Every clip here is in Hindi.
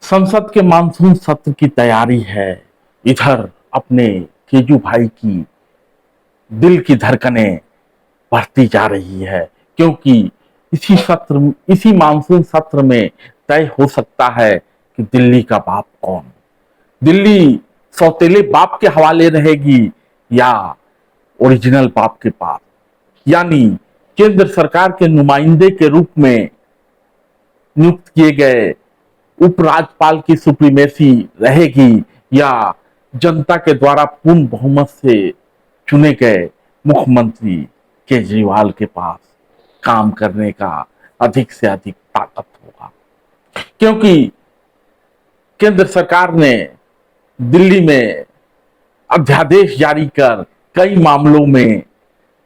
संसद के मानसून सत्र की तैयारी है। इधर अपने केजू भाई की दिल की धड़कनें बढ़ती जा रही है, क्योंकि इसी मानसून सत्र में तय हो सकता है कि दिल्ली का बाप कौन। दिल्ली सौतेले बाप के हवाले रहेगी या ओरिजिनल बाप के पास, यानी केंद्र सरकार के नुमाइंदे के रूप में नियुक्त किए गए उपराज्यपाल की सुप्रीमेसी रहेगी या जनता के द्वारा पूर्ण बहुमत से चुने गए मुख्यमंत्री केजरीवाल के पास काम करने का अधिक से अधिक ताकत होगा। क्योंकि केंद्र सरकार ने दिल्ली में अध्यादेश जारी कर कई मामलों में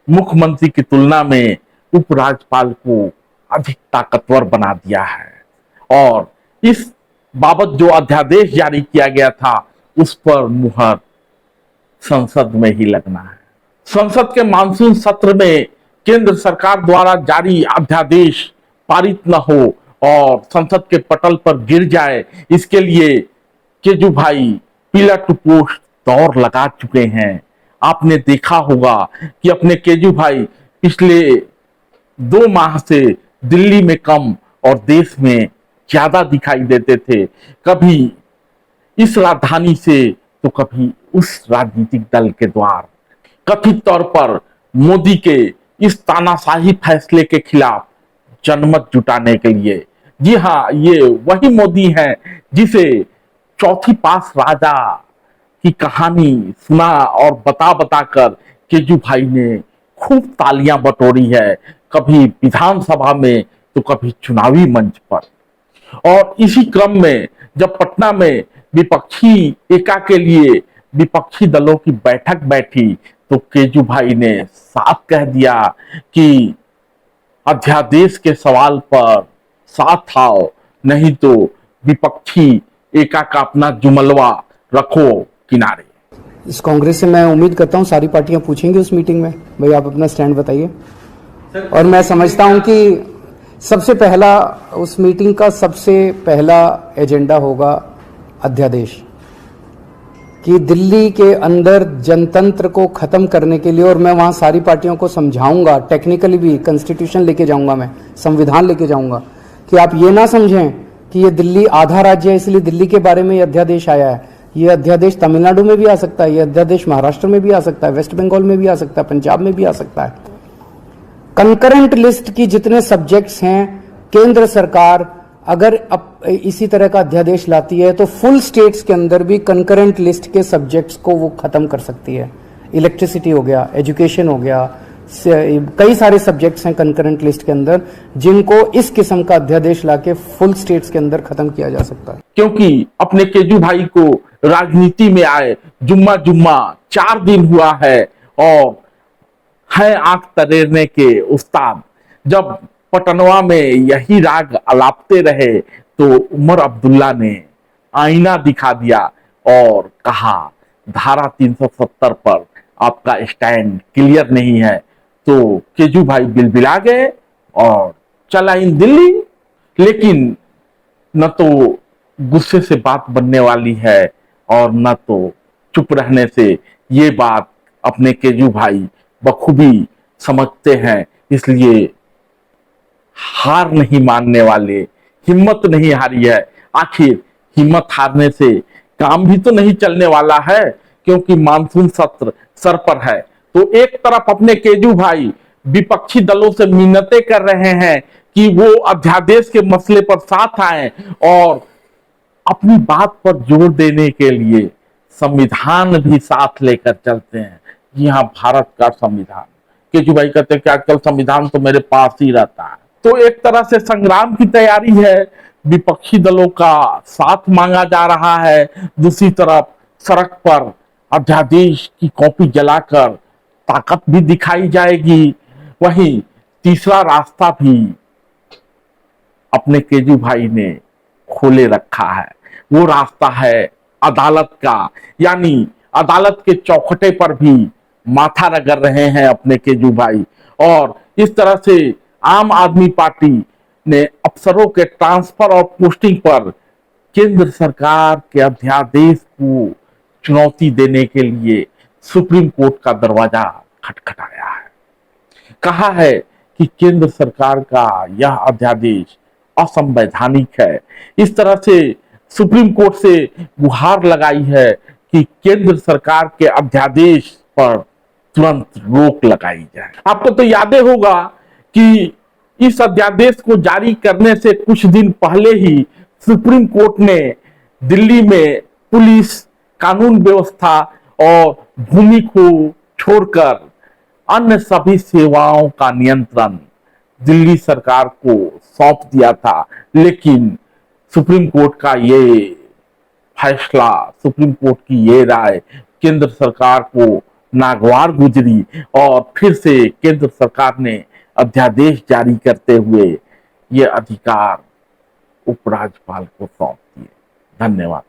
मुख्यमंत्री की तुलना में उपराज्यपाल को अधिक ताकतवर बना दिया है और इस बाबत जो अध्यादेश जारी किया गया था उस पर मुहर संसद में ही लगना है। संसद के मानसून सत्र में केंद्र सरकार द्वारा जारी अध्यादेश पारित न हो और संसद के पटल पर गिर जाए, इसके लिए केजू भाई पीला टू पोस्ट दौड़ लगा चुके हैं। आपने देखा होगा कि अपने केजू भाई पिछले 2 माह से दिल्ली में कम और देश में ज्यादा दिखाई देते थे, कभी इस राजधानी से तो कभी उस राजनीतिक दल के द्वार। कथित तौर पर मोदी के इस तानाशाही फैसले के खिलाफ जनमत जुटाने के लिए। जी हाँ, ये वही मोदी है जिसे चौथी पास राजा की कहानी सुना और बता कर केजू भाई ने खूब तालियां बटोरी है, कभी विधानसभा में तो कभी चुनावी मंच पर। और इसी क्रम में जब पटना में विपक्षी एका के लिए विपक्षी दलों की बैठक बैठी तो केजू भाई ने साफ कह दिया कि अध्यादेश के सवाल पर साथ आओ, नहीं तो विपक्षी एका का अपना जुमलवा रखो किनारे। इस कांग्रेस से मैं उम्मीद करता हूं सारी पार्टियां पूछेंगी उस मीटिंग में, भाई आप अपना स्टैंड बताइए। और मैं समझता हूं कि सबसे पहला उस मीटिंग का सबसे पहला एजेंडा होगा अध्यादेश, कि दिल्ली के अंदर जनतंत्र को खत्म करने के लिए। और मैं वहां सारी पार्टियों को समझाऊंगा, टेक्निकली भी कॉन्स्टिट्यूशन लेके जाऊंगा, मैं संविधान लेके जाऊंगा, कि आप ये ना समझें कि ये दिल्ली आधा राज्य है इसलिए दिल्ली के बारे में ये अध्यादेश आया है। ये अध्यादेश तमिलनाडु में भी आ सकता है, ये अध्यादेश महाराष्ट्र में भी आ सकता है, वेस्ट बंगाल में भी आ सकता है, पंजाब में भी आ सकता है। कंकरेंट लिस्ट की जितने सब्जेक्ट्स हैं, केंद्र सरकार अगर इसी तरह का अध्यादेश लाती है तो फुल स्टेट्स के अंदर भी कंकरेंट लिस्ट के सब्जेक्ट्स को वो खत्म कर सकती है। इलेक्ट्रिसिटी हो गया, एजुकेशन हो गया, कई सारे सब्जेक्ट्स हैं कंकरेंट लिस्ट के अंदर जिनको इस किस्म का अध्यादेश लाके फुल स्टेट्स के अंदर खत्म किया जा सकता है। क्योंकि अपने केजू भाई को राजनीति में आए जुम्मा 4 दिन हुआ है और है आंख तरेरने के उस्ताद। जब पटनवा में यही राग अलापते रहे तो उमर अब्दुल्ला ने आईना दिखा दिया और कहा धारा 370 पर आपका स्टैंड क्लियर नहीं है, तो केजू भाई बिलबिला गए और चला इन दिल्ली। लेकिन न तो गुस्से से बात बनने वाली है और न तो चुप रहने से ये बात अपने केजू भाई बखूबी समझते हैं, इसलिए हार नहीं मानने वाले, हिम्मत नहीं हारी है। आखिर हिम्मत हारने से काम भी तो नहीं चलने वाला है, क्योंकि मानसून सत्र सर पर है। तो एक तरफ अपने केजू भाई विपक्षी दलों से मिन्नतें कर रहे हैं कि वो अध्यादेश के मसले पर साथ आए और अपनी बात पर जोर देने के लिए संविधान भी साथ लेकर चलते हैं। जी हाँ, भारत का संविधान। केजू भाई कहते हैं कि आजकल संविधान तो मेरे पास ही रहता है। तो एक तरह से संग्राम की तैयारी है, विपक्षी दलों का साथ मांगा जा रहा है, दूसरी तरफ सड़क पर अध्यादेश की कॉपी जलाकर ताकत भी दिखाई जाएगी। वहीं तीसरा रास्ता भी अपने केजू भाई ने खोले रखा है, वो रास्ता है अदालत का, यानी अदालत के चौखटे पर भी माथा रगड़ रहे हैं अपने केजू भाई। और इस तरह से आम आदमी पार्टी ने अफसरों के ट्रांसफर और पोस्टिंग पर केंद्र सरकार के अध्यादेश को चुनौती देने के लिए सुप्रीम कोर्ट का दरवाजा खटखटाया है। कहा है कि केंद्र सरकार का यह अध्यादेश असंवैधानिक है। इस तरह से सुप्रीम कोर्ट से गुहार लगाई है कि केंद्र सरकार के अध्यादेश पर तुरंत रोक लगाई जाए। आपको तो यादें होगा कि इस अध्यादेश को जारी करने से कुछ दिन पहले ही सुप्रीम कोर्ट ने दिल्ली में पुलिस, कानून व्यवस्था और भूमि को छोड़कर अन्य सभी सेवाओं का नियंत्रण दिल्ली सरकार को सौंप दिया था। लेकिन सुप्रीम कोर्ट का ये फैसला, सुप्रीम कोर्ट की ये राय केंद्र सरकार को नागवार गुजरी और फिर से केंद्र सरकार ने अध्यादेश जारी करते हुए ये अधिकार उपराज्यपाल को सौंप दिए। धन्यवाद।